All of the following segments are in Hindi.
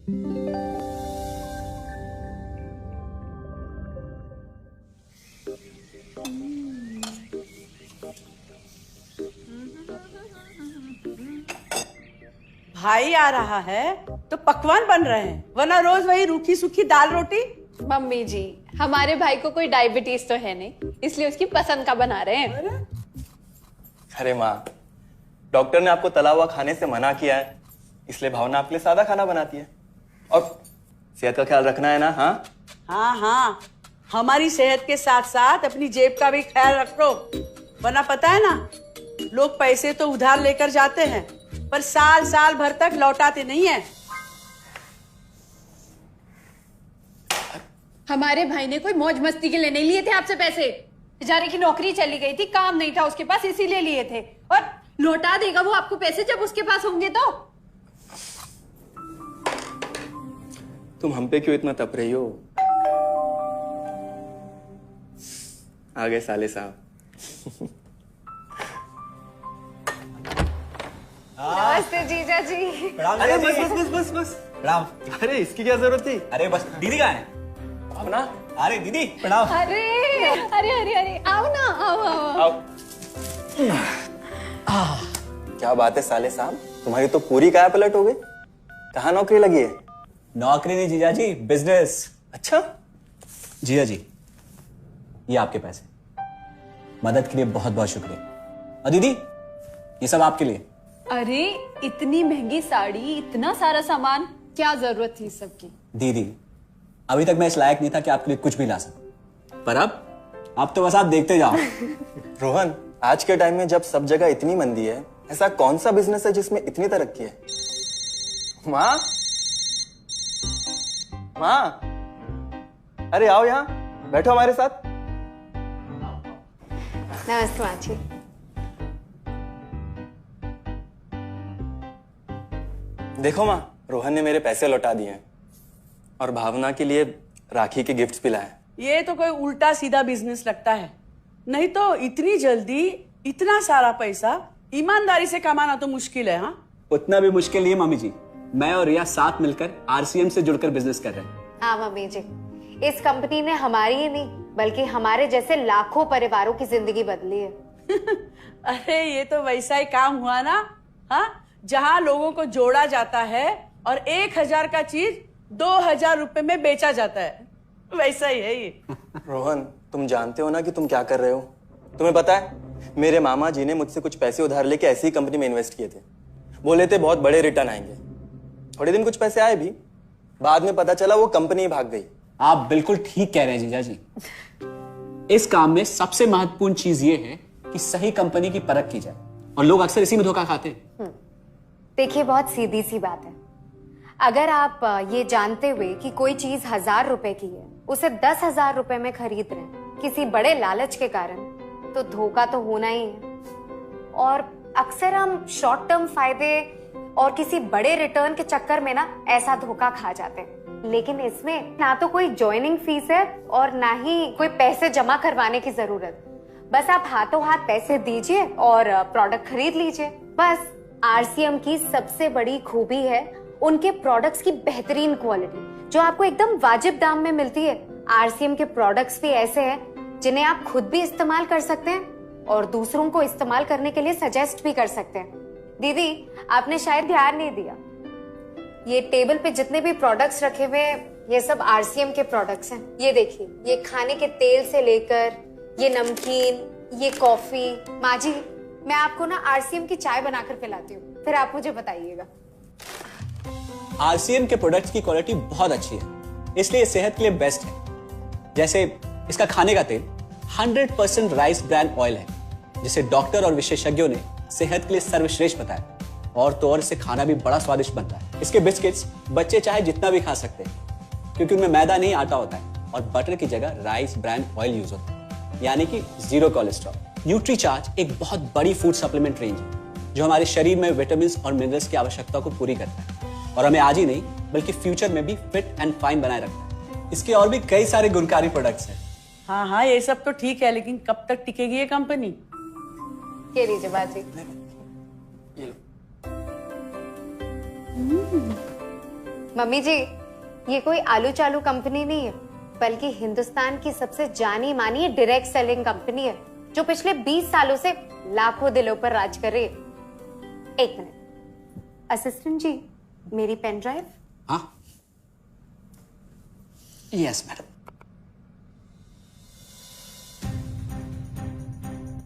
भाई आ रहा है तो पकवान बन रहे हैं, वरना रोज वही रूखी सूखी दाल रोटी। मम्मी जी, हमारे भाई को कोई डायबिटीज तो है नहीं, इसलिए उसकी पसंद का बना रहे हैं। अरे माँ, डॉक्टर ने आपको तला हुआ खाने से मना किया है, इसलिए भावना आपके लिए सादा खाना बनाती है। और सेहत का ख्याल रखना है ना? हाँ हाँ हाँ, हमारी सेहत के साथ साथ अपनी जेब का भी ख्याल रखो, वरना पता है ना, लोग पैसे तो उधार लेकर जाते हैं पर साल साल भर तक लौटाते नहीं है। हमारे भाई ने कोई मौज मस्ती के लिए नहीं लिए थे आपसे पैसे। बेचारे की नौकरी चली गई थी, काम नहीं था उसके पास, इसीलिए लिए थे। और लौटा देगा वो आपको पैसे जब उसके पास होंगे तो। तुम हम पे क्यों इतना तप रही हो? आ गए साले साहब। नमस्ते जीजा जी। अरे बस बस बस बस बस प्रणाम। अरे इसकी क्या जरूरत थी? अरे बस दीदी कहाँ है? भावना, अरे दीदी प्रणाम। अरे अरे अरे अरे आओ ना, आओ आओ। क्या बात है साले साहब, तुम्हारी तो पूरी काया पलट हो गई। कहाँ नौकरी लगी है? नौकरी नहीं जीजा जी, बिजनेस। अच्छा जीजा जी, ये आपके पैसे, मदद के लिए बहुत बहुत शुक्रिया। और दीदी, ये सब आपके लिए। अरे इतनी महंगी साड़ी, इतना सारा सामान, क्या जरूरत थी सबकी? दीदी, अभी तक मैं इस लायक नहीं था कि आपके लिए कुछ भी ला सकूं, पर अब तो बस आप देखते जाओ। रोहन, आज के टाइम में जब सब जगह इतनी मंदी है, ऐसा कौन सा बिजनेस है जिसमें इतनी तरक्की है? माँ, माँ, अरे आओ यहाँ बैठो हमारे साथ। नमस्ते माँ जी। देखो माँ, रोहन ने मेरे पैसे लौटा दिए हैं और भावना के लिए राखी के गिफ्ट्स भी लाए। ये तो कोई उल्टा सीधा बिजनेस लगता है, नहीं तो इतनी जल्दी इतना सारा पैसा ईमानदारी से कमाना तो मुश्किल है। हाँ, उतना भी मुश्किल नहीं है मम्मी जी। मैं और रिया साथ मिलकर आरसीएम से जुड़कर बिजनेस कर रहे हैं। हाँ मम्मी जी, इस कंपनी ने हमारी ही नहीं बल्कि हमारे जैसे लाखों परिवारों की जिंदगी बदली है। अरे ये तो वैसा ही काम हुआ ना, हाँ, जहाँ लोगों को जोड़ा जाता है और 1000 का चीज 2000 रुपए में बेचा जाता है, वैसा ही है ये। रोहन, तुम जानते हो ना कि तुम क्या कर रहे हो? तुम्हें पता है, मेरे मामा जी ने मुझसे कुछ पैसे उधार लेके ऐसी ही कंपनी में इन्वेस्ट किए थे। बोले थे बहुत बड़े रिटर्न आएंगे। थोड़े दिन कुछ पैसे आए भी, बाद में पता चला वो कंपनी ही भाग गई। आप बिल्कुल ठीक कह रहे हैं जीजा जी। इस काम में सबसे महत्वपूर्ण चीज ये है कि सही कंपनी की परख की जाए, और लोग अक्सर इसी में धोखा खाते हैं। देखिए, बहुत सीधी सी बात है। अगर आप ये जानते हुए कि कोई चीज 1000 रुपए की है, उसे 10,000 रुपए में खरीद रहे हैं किसी बड़े लालच के कारण, तो धोखा तो होना ही है। और अक्सर हम शॉर्ट टर्म फायदे और किसी बड़े रिटर्न के चक्कर में ना ऐसा धोखा खा जाते हैं। लेकिन इसमें ना तो कोई ज्वाइनिंग फीस है और ना ही कोई पैसे जमा करवाने की जरूरत। बस आप हाथों हाथ पैसे दीजिए और प्रोडक्ट खरीद लीजिए। बस आरसीएम की सबसे बड़ी खूबी है उनके प्रोडक्ट्स की बेहतरीन क्वालिटी, जो आपको एकदम वाजिब दाम में मिलती है। आरसीएम के प्रोडक्ट्स भी ऐसे हैं जिन्हें आप खुद भी इस्तेमाल कर सकते हैं और दूसरों को इस्तेमाल करने के लिए सजेस्ट भी कर सकते हैं। दीदी, आपने शायद ध्यान नहीं दिया, ये टेबल पे जितने भी प्रोडक्ट्स रखे हुए हैं, ये सब आरसीएम के प्रोडक्ट्स हैं। ये देखिए, ये खाने के तेल से लेकर ये नमकीन, ये कॉफी। माँ जी, मैं आपको ना आरसीएम की चाय बनाकर पिलाती हूँ, फिर आप मुझे बताइएगा। आरसीएम के प्रोडक्ट्स की क्वालिटी बहुत अच्छी है, इसलिए सेहत के लिए बेस्ट है। जैसे इसका खाने का तेल 100% राइस ब्रांड ऑयल है, जिसे डॉक्टर और विशेषज्ञों ने सेहत के लिए सर्वश्रेष्ठ बताया। और तो और इसे खाना भी बड़ा स्वादिष्ट बनता है। इसके बिस्किट्स बच्चे चाहे जितना भी खा सकते हैं, क्योंकि उनमें मैदा नहीं आटा होता है और बटर की जगह राइस ब्रांड ऑयल यूज होता है, यानी कि 0 कोलेस्ट्रॉल। न्यूट्रीचार्ज एक बहुत बड़ी फूड सप्लीमेंट रेंज है, जो हमारे शरीर में विटामिन और मिनरल्स की आवश्यकता को पूरी करता है और हमें आज ही नहीं बल्कि फ्यूचर में भी फिट एंड फाइन बनाए रखता है। इसके और भी कई सारे गुणकारी प्रोडक्ट्स हैं। हाँ हाँ, ये सब तो ठीक है, लेकिन कब तक टिकेगी ये कंपनी? ये लीजिए बाजी। मम्मी जी, ये कोई आलू चालू कंपनी नहीं है, बल्कि हिंदुस्तान की सबसे जानी मानी डायरेक्ट सेलिंग कंपनी है, जो पिछले 20 सालों से लाखों दिलों पर राज कर रही है। एक मिनट, असिस्टेंट जी, मेरी पेन ड्राइव। हाँ, यस मैडम।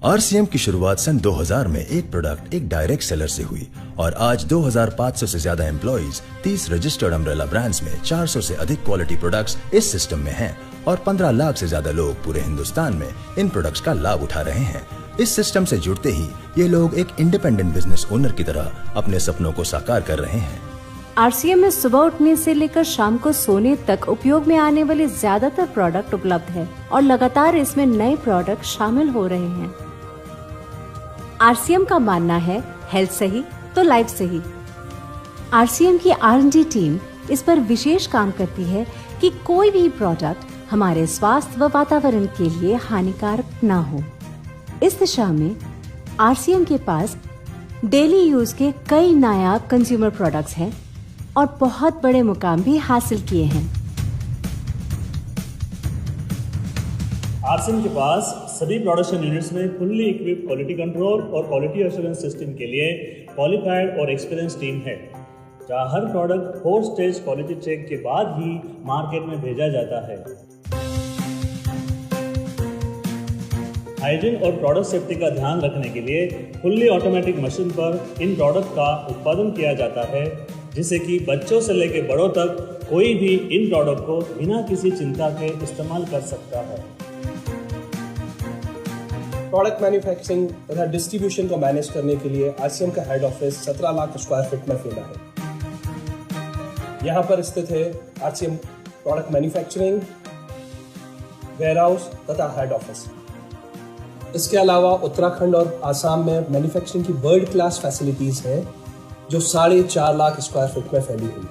आरसीएम की शुरुआत सन 2000 में एक प्रोडक्ट एक डायरेक्ट सेलर से हुई और आज 2500 से ज्यादा एम्प्लॉइज, 30 रजिस्टर्ड अम्ब्रेला ब्रांड्स में 400 से अधिक क्वालिटी प्रोडक्ट्स इस सिस्टम में हैं और 15 लाख से ज्यादा लोग पूरे हिंदुस्तान में इन प्रोडक्ट्स का लाभ उठा रहे हैं। इस सिस्टम से जुड़ते ही ये लोग एक इंडिपेंडेंट बिजनेस ओनर की तरह अपने सपनों को साकार कर रहे हैं। आरसीएम में सुबह उठने से लेकर शाम को सोने तक उपयोग में आने वाले ज्यादातर प्रोडक्ट उपलब्ध है और लगातार इसमें नए प्रोडक्ट शामिल हो रहे हैं। आरसीएम का मानना है हेल्थ सही तो लाइफ सही। आरसीएम की R&D टीम इस पर विशेष काम करती है कि कोई भी प्रोडक्ट हमारे स्वास्थ्य व वातावरण के लिए हानिकारक ना हो। इस दिशा में आरसीएम के पास डेली यूज के कई नायाब कंज्यूमर प्रोडक्ट्स हैं और बहुत बड़े मुकाम भी हासिल किए हैं। आरसीएम के पास सभी प्रोडक्शन यूनिट्स में फुल्ली इक्विप्ड क्वालिटी कंट्रोल और क्वालिटी एश्योरेंस सिस्टम के लिए क्वालिफाइड और एक्सपीरियंस टीम है, जहां हर प्रोडक्ट 4 स्टेज क्वालिटी चेक के बाद ही मार्केट में भेजा जाता है। हाइजीन और प्रोडक्ट सेफ्टी का ध्यान रखने के लिए फुल्ली ऑटोमेटिक मशीन पर इन प्रोडक्ट का उत्पादन किया जाता है, जिससे कि बच्चों से लेकर बड़ों तक कोई भी इन प्रोडक्ट को बिना किसी चिंता के इस्तेमाल कर सकता है। प्रोडक्ट मैन्युफैक्चरिंग तथा डिस्ट्रीब्यूशन को मैनेज करने के लिए आरसीएम का head office 17 lakh square feet में फैला है। यहाँ पर स्थित है आरसीएम प्रोडक्ट मैन्युफैक्चरिंग, वेयरहाउस तथा हेड ऑफिस। इसके अलावा उत्तराखंड और आसाम में मैन्युफैक्चरिंग की वर्ल्ड क्लास फैसिलिटीज हैं, जो 4.5 लाख स्क्वायर फीट में फैली हुई है।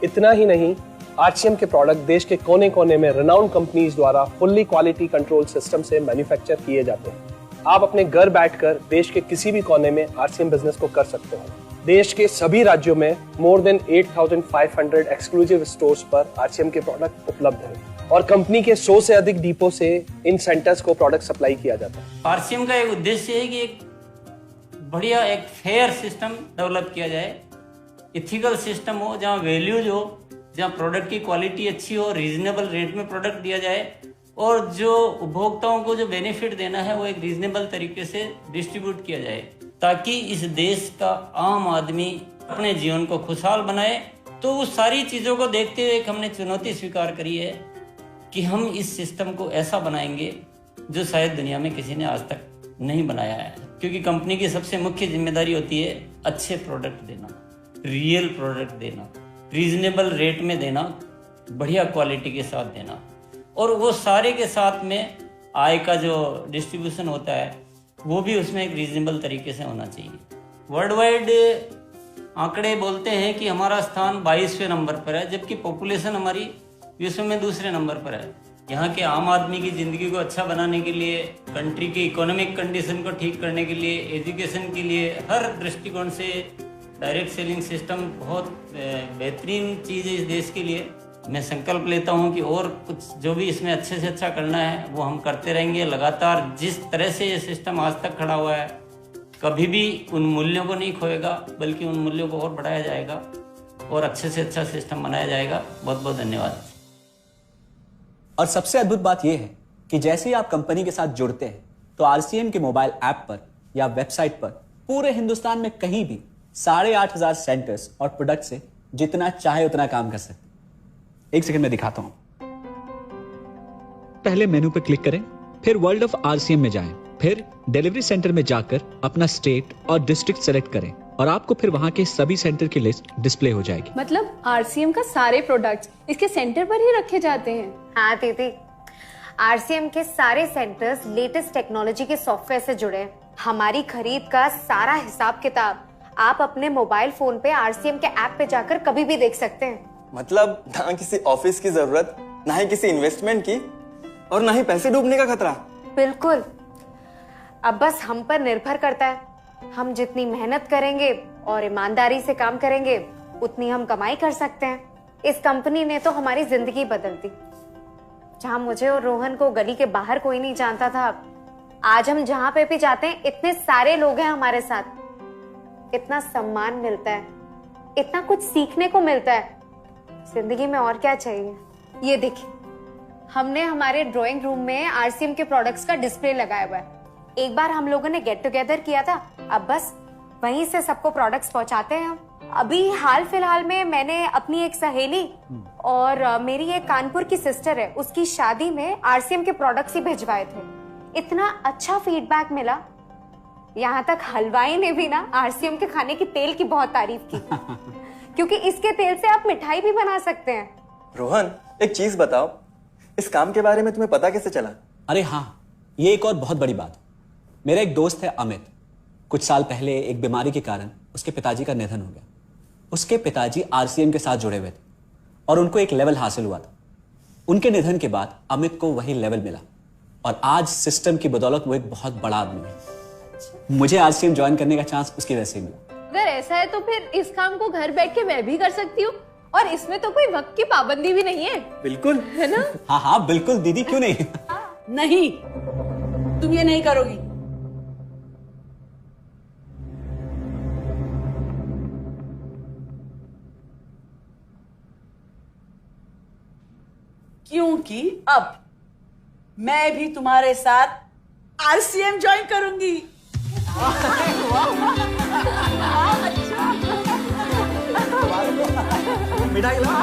इतना ही नहीं, आरसीएम के प्रोडक्ट देश के कोने कोने में रेनाउंड कंपनीज द्वारा फुल्ली क्वालिटी कंट्रोल सिस्टम से मैन्युफैक्चर किए जाते हैं। आप अपने घर बैठकर देश के किसी भी कोने में आरसीएम बिजनेस को कर सकते हैं। देश के सभी राज्यों में मोर देन 8,500 एक्सक्लूसिव स्टोर्स पर आरसीएम के प्रोडक्ट उपलब्ध हैं और कंपनी के 100 से अधिक डिपो से इन सेंटर्स को प्रोडक्ट सप्लाई किया जाता है। आरसीएम का एक उद्देश्य है कि एक बढ़िया एक फेयर सिस्टम डेवलप किया जाए, इथिकल सिस्टम हो, जहाँ वैल्यूज हो, जहाँ प्रोडक्ट की क्वालिटी अच्छी हो, रीजनेबल रेट में प्रोडक्ट दिया जाए और जो उपभोक्ताओं को जो बेनिफिट देना है वो एक रीजनेबल तरीके से डिस्ट्रीब्यूट किया जाए, ताकि इस देश का आम आदमी अपने जीवन को खुशहाल बनाए। तो उस सारी चीज़ों को देखते हुए एक हमने चुनौती स्वीकार करी है कि हम इस सिस्टम को ऐसा बनाएंगे जो शायद दुनिया में किसी ने आज तक नहीं बनाया है, क्योंकि कंपनी की सबसे मुख्य जिम्मेदारी होती है अच्छे प्रोडक्ट देना, रियल प्रोडक्ट देना, रीजनेबल रेट में देना, बढ़िया क्वालिटी के साथ देना, और वो सारे के साथ में आय का जो डिस्ट्रीब्यूशन होता है वो भी उसमें एक रीजनेबल तरीके से होना चाहिए। वर्ल्ड वाइड आंकड़े बोलते हैं कि हमारा स्थान 22वें नंबर पर है, जबकि पॉपुलेशन हमारी विश्व में दूसरे नंबर पर है। यहाँ के आम आदमी की ज़िंदगी को अच्छा बनाने के लिए, कंट्री की इकोनॉमिक कंडीशन को ठीक करने के लिए, एजुकेशन के लिए, हर दृष्टिकोण से डायरेक्ट सेलिंग सिस्टम बहुत बेहतरीन चीज़ है इस देश के लिए। मैं संकल्प लेता हूँ कि और कुछ जो भी इसमें अच्छे से अच्छा करना है वो हम करते रहेंगे लगातार। जिस तरह से ये सिस्टम आज तक खड़ा हुआ है, कभी भी उन मूल्यों को नहीं खोएगा, बल्कि उन मूल्यों को और बढ़ाया जाएगा और अच्छे से अच्छा सिस्टम बनाया जाएगा। बहुत बहुत धन्यवाद। और सबसे अद्भुत बात यह है कि जैसे ही आप कंपनी के साथ जुड़ते हैं तो आरसीएम के मोबाइल ऐप पर या वेबसाइट पर पूरे हिंदुस्तान में कहीं भी 8,500 सेंटर्स और प्रोडक्ट से जितना चाहे उतना काम कर सकते हैं। एक सेकंड में दिखाता हूं। पहले मेनू पर क्लिक करें, फिर वर्ल्ड ऑफ आरसीएम में जाएं, फिर डिलीवरी सेंटर में जाकर अपना स्टेट और डिस्ट्रिक्ट सेलेक्ट करें और आपको फिर वहां के सभी सेंटर की लिस्ट डिस्प्ले हो जाएगी। मतलब आरसीएम का सारे प्रोडक्ट्स इसके सेंटर पर ही रखे जाते हैं? हाँ दीदी, आरसीएम के सारे सेंटर्स लेटेस्ट टेक्नोलॉजी के सॉफ्टवेयर से जुड़े हैं। हमारी खरीद का सारा हिसाब किताब आप अपने मोबाइल फोन पे आरसीएम के ऐप पे जाकर कभी भी देख सकते हैं। मतलब ना किसी ऑफिस की जरूरत, ना ही किसी इन्वेस्टमेंट की, और ना ही पैसे डूबने का खतरा। बिल्कुल। अब बस हम पर निर्भर करता है, हम जितनी मेहनत करेंगे और ईमानदारी से काम करेंगे उतनी हम कमाई कर सकते हैं। इस कंपनी ने तो हमारी जिंदगी बदल दी। जहां मुझे और रोहन को गली के बाहर कोई नहीं जानता था, आज हम जहां पे भी जाते हैं इतने सारे लोग हैं हमारे साथ। इतना सम्मान मिलता है, इतना कुछ सीखने को मिलता है। जिंदगी में और क्या चाहिए। ये देखिए, हमने हमारे ड्राइंग रूम में आरसीएम के प्रोडक्ट्स का डिस्प्ले लगाया हुआ है। एक बार हम लोगों ने गेट टुगेदर किया था, अब बस वहीं से सबको प्रोडक्ट्स पहुंचाते हैं हम। अभी हाल फिलहाल में मैंने अपनी एक सहेली और मेरी एक कानपुर की सिस्टर है, उसकी शादी में आरसीएम के प्रोडक्ट्स ही भिजवाए थे। इतना अच्छा फीडबैक मिला, यहाँ तक हलवाई ने भी ना आरसीएम के खाने की तेल की बहुत तारीफ की क्योंकि इसके तेल से आप मिठाई भी बना सकते हैं। रोहन, एक चीज बताओ, इस काम के बारे में तुम्हें पता कैसे चला? अरे हाँ, ये एक और बहुत बड़ी बात। मेरा एक दोस्त है अमित, कुछ साल पहले एक बीमारी के कारण उसके पिताजी का निधन हो गया। उसके पिताजी आरसीएम के साथ जुड़े हुए थे और उनको एक लेवल हासिल हुआ था। उनके निधन के बाद अमित को वही लेवल मिला और आज सिस्टम की बदौलत वो एक बहुत बड़ा आदमी है। मुझे आरसीएम ज्वाइन करने का चांस उसकी वजह से मिला। अगर ऐसा है तो फिर इस काम को घर बैठ के मैं भी कर सकती हूँ, और इसमें तो कोई वक्त की पाबंदी भी नहीं है। बिल्कुल, है ना? हाँ हाँ बिल्कुल दीदी, क्यों नहीं। नहीं, तुम ये नहीं करोगी। क्योंकि अब मैं भी तुम्हारे साथ आरसीएम ज्वाइन करूंगी। मिठाई ला।